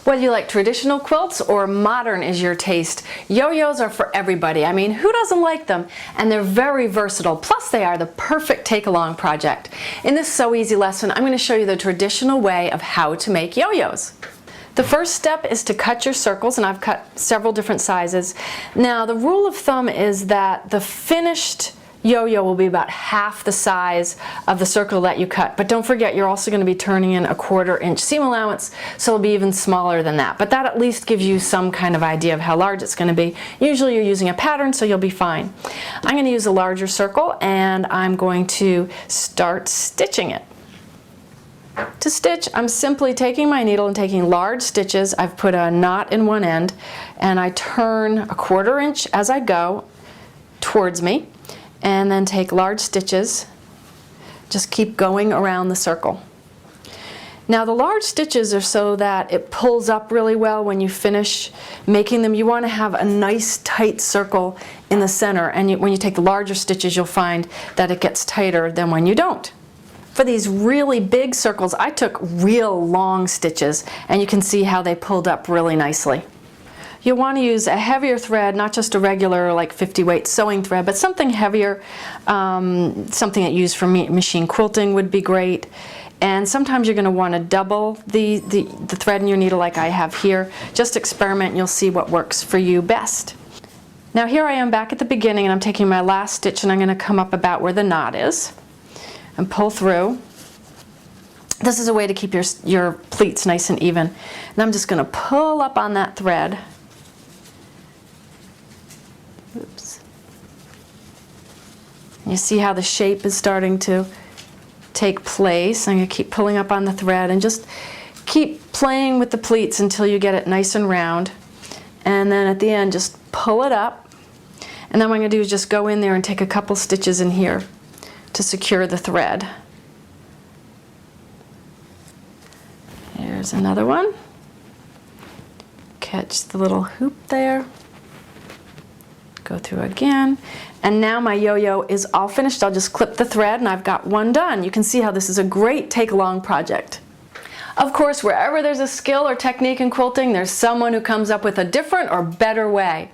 Whether you like traditional quilts or modern is your taste, yo-yos are for everybody. I mean, who doesn't like them? And they're very versatile, plus they are the perfect take-along project. In this So Easy lesson, I'm going to show you the traditional way of how to make yo-yos. The first step is to cut your circles, and I've cut several different sizes. Now, the rule of thumb is that the finished yo-yo will be about half the size of the circle that you cut. But don't forget, you're also going to be turning in a 1/4 inch seam allowance, so it'll be even smaller than that. But that at least gives you some kind of idea of how large it's going to be. Usually you're using a pattern, so you'll be fine. I'm going to use a larger circle, and I'm going to start stitching it. To stitch, I'm simply taking my needle and taking large stitches. I've put a knot in one end, and I turn a 1/4 inch as I go towards me, and then take large stitches. Just keep going around the circle. Now, the large stitches are so that it pulls up really well when you finish making them. You want to have a nice tight circle in the center, and when you take the larger stitches, you'll find that it gets tighter than when you don't. For these really big circles, I took real long stitches, and you can see how they pulled up really nicely. You'll want to use a heavier thread, not just a regular like 50 weight sewing thread, but something heavier, something that you use for machine quilting would be great. And sometimes you're going to want to double the thread in your needle like I have here. Just experiment and you'll see what works for you best. Now here I am back at the beginning, and I'm taking my last stitch, and I'm going to come up about where the knot is and pull through. This is a way to keep your pleats nice and even. And I'm just going to pull up on that thread. Oops. You see how the shape is starting to take place. I'm going to keep pulling up on the thread and just keep playing with the pleats until you get it nice and round. And then at the end, just pull it up. And then what I'm going to do is just go in there and take a couple stitches in here to secure the thread. Here's another one. Catch the little hoop there. Go through again, and now my yo-yo is all finished. I'll just clip the thread, and I've got one done. You can see how this is a great take-along project. Of course, wherever there's a skill or technique in quilting, there's someone who comes up with a different or better way.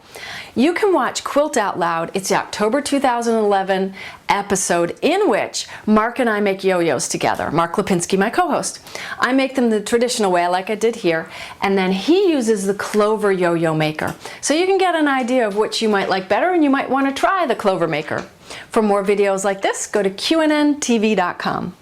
You can watch Quilt Out Loud. It's the October 2011 episode in which Mark and I make yo-yos together. Mark Lipinski, my co-host. I make them the traditional way, like I did here, and then he uses the Clover yo-yo maker. So you can get an idea of which you might like better, and you might want to try the Clover maker. For more videos like this, go to QNNTV.com.